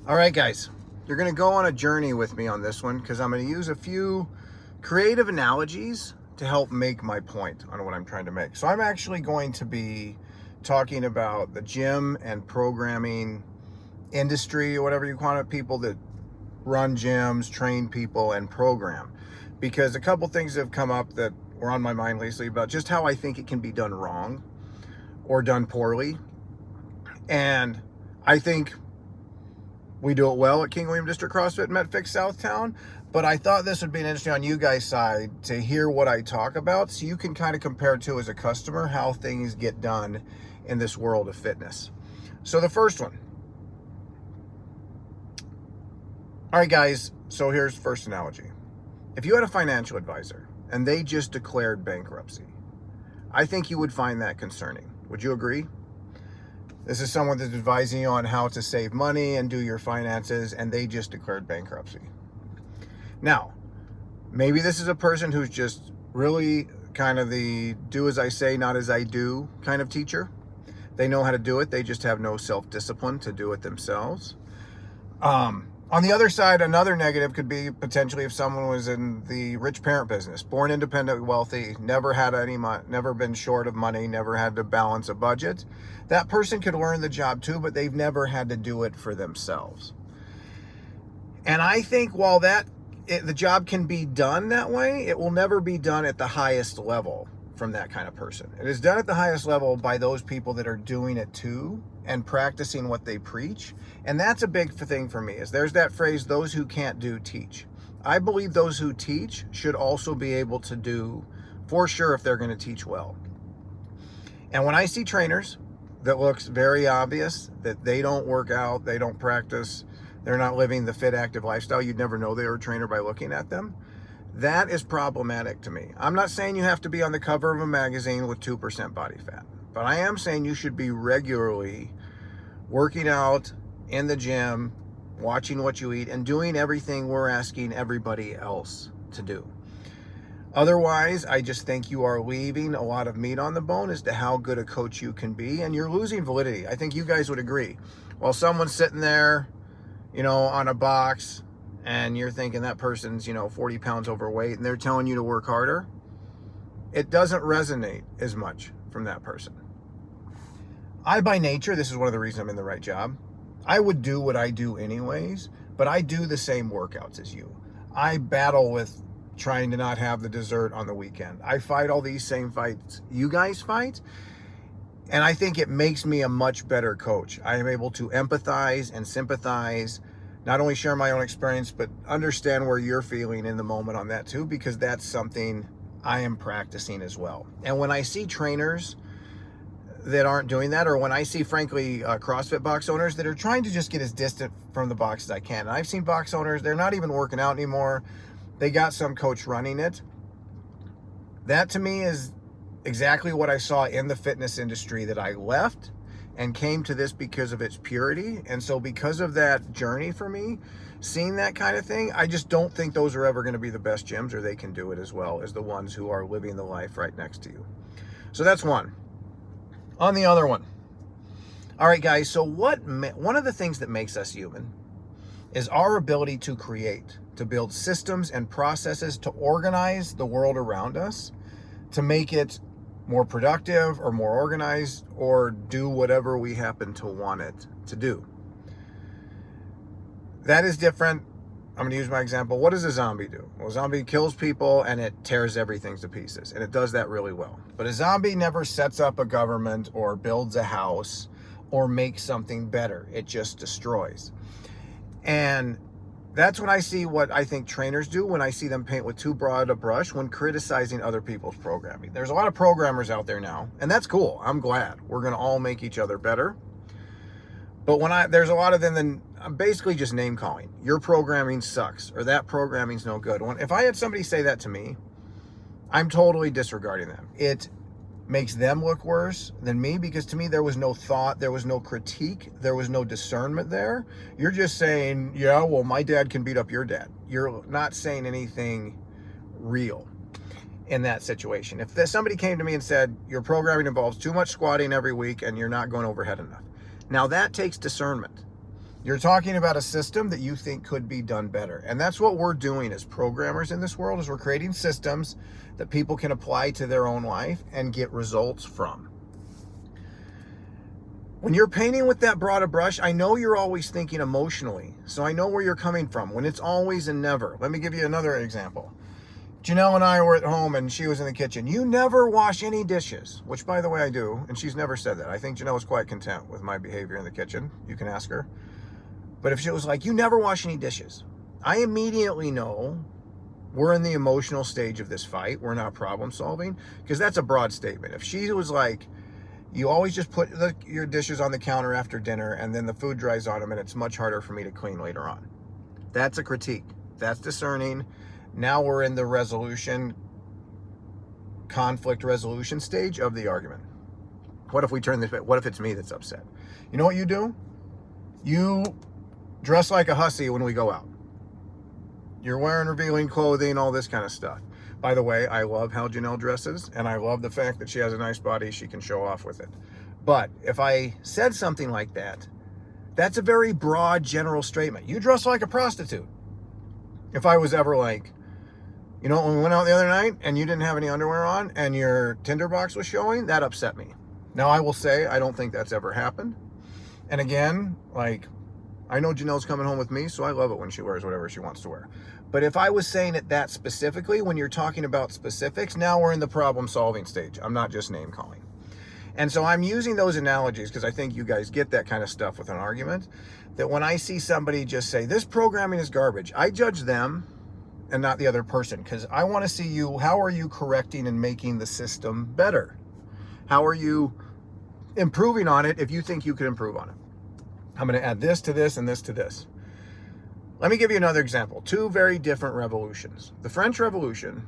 All right, guys, you're going to go on a journey with me on this one because I'm going to use a few creative analogies to help make my point on what I'm trying to make. So I'm actually going to be talking about the gym and programming industry, or whatever you call it, people that run gyms, train people, and program. Because a couple things have come up that were on my mind lately about just how I think it can be done wrong or done poorly. And I think we do it well at King William District CrossFit in Metcon, Southtown, but I thought this would be interesting on you guys' side to hear what I talk about so you can kind of compare to as a customer how things get done in this world of fitness. So the first one. All right, guys, so here's the first analogy. If you had a financial advisor and they just declared bankruptcy, I think you would find that concerning. Would you agree? This is someone that's advising you on how to save money and do your finances, and they just declared bankruptcy. Now, maybe this is a person who's just really kind of the do as I say, not as I do kind of teacher. They know how to do it. They just have no self-discipline to do it themselves. On the other side, another negative could be potentially if someone was in the rich parent business, born independent, wealthy, never had any money, never been short of money, never had to balance a budget. That person could learn the job too, but they've never had to do it for themselves. And I think while the job can be done that way, it will never be done at the highest level from that kind of person. It is done at the highest level by those people that are doing it too and practicing what they preach. And that's a big thing for me, is there's that phrase, those who can't do, teach. I believe those who teach should also be able to do, for sure, if they're going to teach well. And when I see trainers that looks very obvious that they don't work out, they don't practice, they're not living the fit, active lifestyle, you'd never know they were a trainer by looking at them. That is problematic to me. I'm not saying you have to be on the cover of a magazine with 2% body fat, but I am saying you should be regularly working out in the gym, watching what you eat, and doing everything we're asking everybody else to do. Otherwise, I just think you are leaving a lot of meat on the bone as to how good a coach you can be, and you're losing validity. I think you guys would agree. While someone's sitting there, on a box, and you're thinking that person's, 40 pounds overweight, and they're telling you to work harder, it doesn't resonate as much from that person. I, by nature, this is one of the reasons I'm in the right job, I would do what I do anyways, but I do the same workouts as you. I battle with trying to not have the dessert on the weekend. I fight all these same fights you guys fight, and I think it makes me a much better coach. I am able to empathize and sympathize, not only share my own experience, but understand where you're feeling in the moment on that too, because that's something I am practicing as well. And when I see trainers that aren't doing that, or when I see, frankly, CrossFit box owners that are trying to just get as distant from the box as I can. And I've seen box owners, they're not even working out anymore. They got some coach running it. That to me is exactly what I saw in the fitness industry that I left and came to this because of its purity. And so because of that journey for me, seeing that kind of thing, I just don't think those are ever going to be the best gyms, or they can do it as well as the ones who are living the life right next to you. So that's one. On the other one. All right, guys, so one of the things that makes us human is our ability to create, to build systems and processes to organize the world around us, to make it more productive or more organized, or do whatever we happen to want it to do. That is different. I'm going to use my example. What does a zombie do? Well, a zombie kills people and it tears everything to pieces, and it does that really well. But a zombie never sets up a government or builds a house or makes something better. It just destroys. And that's when I see what I think trainers do, when I see them paint with too broad a brush when criticizing other people's programming. There's a lot of programmers out there now, and that's cool. I'm glad. We're going to all make each other better. But there's a lot of them, then I'm basically just name calling. Your programming sucks, or that programming's no good. If I had somebody say that to me, I'm totally disregarding them. It makes them look worse than me, because to me there was no thought, there was no critique, there was no discernment there. You're just saying, yeah, well, my dad can beat up your dad. You're not saying anything real in that situation. If somebody came to me and said, your programming involves too much squatting every week and you're not going overhead enough. Now that takes discernment. You're talking about a system that you think could be done better. And that's what we're doing as programmers in this world, is we're creating systems that people can apply to their own life and get results from. When you're painting with that broad brush, I know you're always thinking emotionally. So I know where you're coming from when it's always and never. Let me give you another example. Janelle and I were at home and she was in the kitchen. You never wash any dishes, which by the way I do. And she's never said that. I think Janelle was quite content with my behavior in the kitchen. You can ask her. But if she was like, you never wash any dishes, I immediately know we're in the emotional stage of this fight. We're not problem solving, because that's a broad statement. If she was like, you always just put your dishes on the counter after dinner and then the food dries on them and it's much harder for me to clean later on. That's a critique. That's discerning. Now we're in the conflict resolution stage of the argument. What if we turn this, what if it's me that's upset? You know what you do? You dress like a hussy when we go out. You're wearing revealing clothing, all this kind of stuff. By the way, I love how Janelle dresses, and I love the fact that she has a nice body. She can show off with it. But if I said something like that, that's a very broad, general statement. You dress like a prostitute. If I was ever like, you know, when we went out the other night and you didn't have any underwear on and your Tinder box was showing, that upset me. Now, I will say I don't think that's ever happened. And again, like, I know Janelle's coming home with me, so I love it when she wears whatever she wants to wear. But if I was saying it that specifically, when you're talking about specifics, now we're in the problem-solving stage. I'm not just name-calling. And so I'm using those analogies because I think you guys get that kind of stuff with an argument, that when I see somebody just say, this programming is garbage, I judge them and not the other person, because I want to see you, how are you correcting and making the system better? How are you improving on it if you think you could improve on it? I'm going to add this to this and this to this. Let me give you another example. Two very different revolutions. The French Revolution,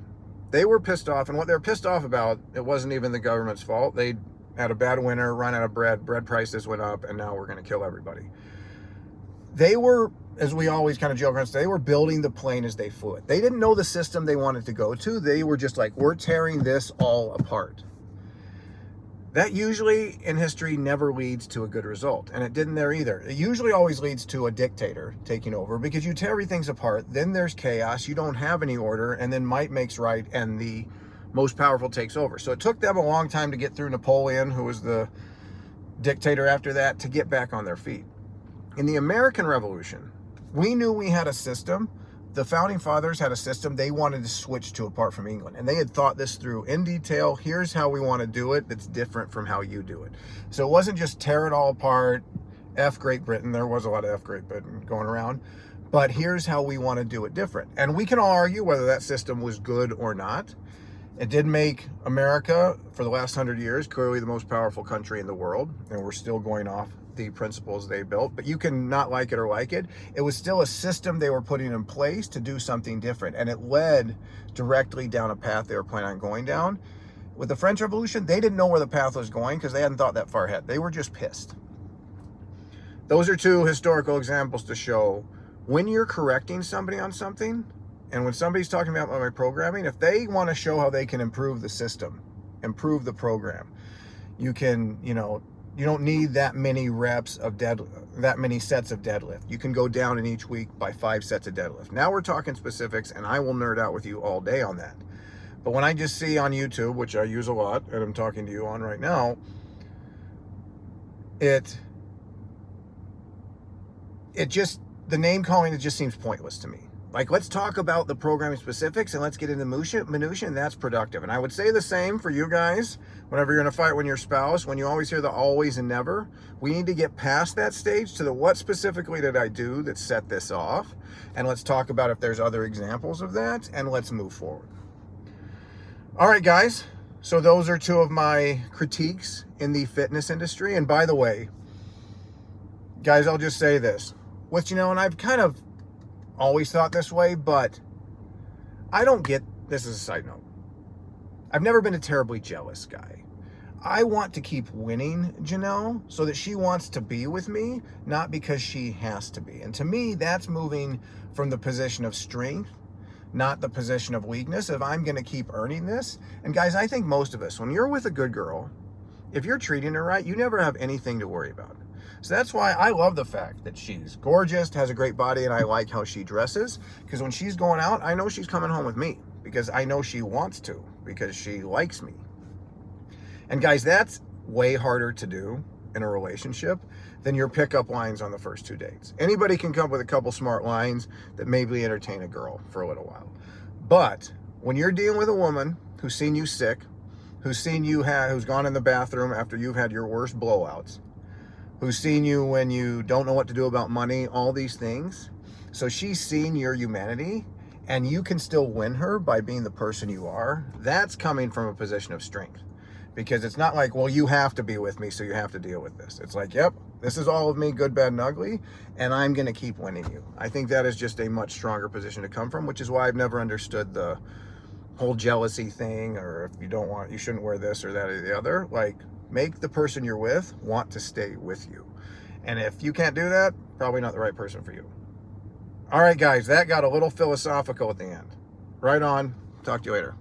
they were pissed off, and what they're pissed off about, it wasn't even the government's fault. They had a bad winter, run out of bread prices went up, and now we're going to kill everybody. They were, as we always kind of joke around, they were building the plane as they flew it. They didn't know the system they wanted to go to. They were just like, we're tearing this all apart. That usually in history never leads to a good result, and it didn't there either. It usually always leads to a dictator taking over, because you tear everything apart, then there's chaos, you don't have any order, and then might makes right, and the most powerful takes over. So it took them a long time to get through Napoleon, who was the dictator after that, to get back on their feet. In the American Revolution, we knew we had a system. The founding fathers had a system they wanted to switch to apart from England. And they had thought this through in detail. Here's how we want to do it that's different from how you do it. So it wasn't just tear it all apart, F Great Britain. There was a lot of F Great Britain going around. But here's how we want to do it different. And we can all argue whether that system was good or not. It did make America, for the last 100 years, clearly the most powerful country in the world. And we're still going off the principles they built, but you can not like it or like it. It was still a system they were putting in place to do something different, and it led directly down a path they were planning on going down. With the French Revolution, they didn't know where the path was going because they hadn't thought that far ahead. They were just pissed. Those are two historical examples to show when you're correcting somebody on something, and when somebody's talking about my programming, if they want to show how they can improve the system, improve the program, you can, you don't need that many reps of that many sets of deadlift. You can go down in each week by 5 sets of deadlift. Now we're talking specifics, and I will nerd out with you all day on that. But when I just see on YouTube, which I use a lot, and I'm talking to you on right now, it just, the name calling, it just seems pointless to me. Like, let's talk about the programming specifics and let's get into minutia, and that's productive. And I would say the same for you guys whenever you're in a fight when your spouse, when you always hear the always and never. We need to get past that stage to the what specifically did I do that set this off, and let's talk about if there's other examples of that, and let's move forward. All right, guys. So those are two of my critiques in the fitness industry. And by the way, guys, I'll just say this. And I've kind of always thought this way, but I don't get, this is a side note, I've never been a terribly jealous guy. I want to keep winning Janelle so that she wants to be with me, not because she has to be. And to me, that's moving from the position of strength, not the position of weakness. If I'm going to keep earning this, and guys, I think most of us, when you're with a good girl, if you're treating her right, you never have anything to worry about. So that's why I love the fact that she's gorgeous, has a great body, and I like how she dresses. Because when she's going out, I know she's coming home with me. Because I know she wants to. Because she likes me. And guys, that's way harder to do in a relationship than your pickup lines on the first 2 dates. Anybody can come up with a couple smart lines that maybe entertain a girl for a little while. But when you're dealing with a woman who's seen you sick, who's gone in the bathroom after you've had your worst blowouts, who's seen you when you don't know what to do about money, all these things. So she's seen your humanity, and you can still win her by being the person you are. That's coming from a position of strength. Because it's not like, well, you have to be with me, so you have to deal with this. It's like, yep, this is all of me, good, bad, and ugly, and I'm going to keep winning you. I think that is just a much stronger position to come from, which is why I've never understood the whole jealousy thing, or if you shouldn't wear this or that or the other. Like, make the person you're with want to stay with you. And if you can't do that, probably not the right person for you. All right, guys, that got a little philosophical at the end. Right on. Talk to you later.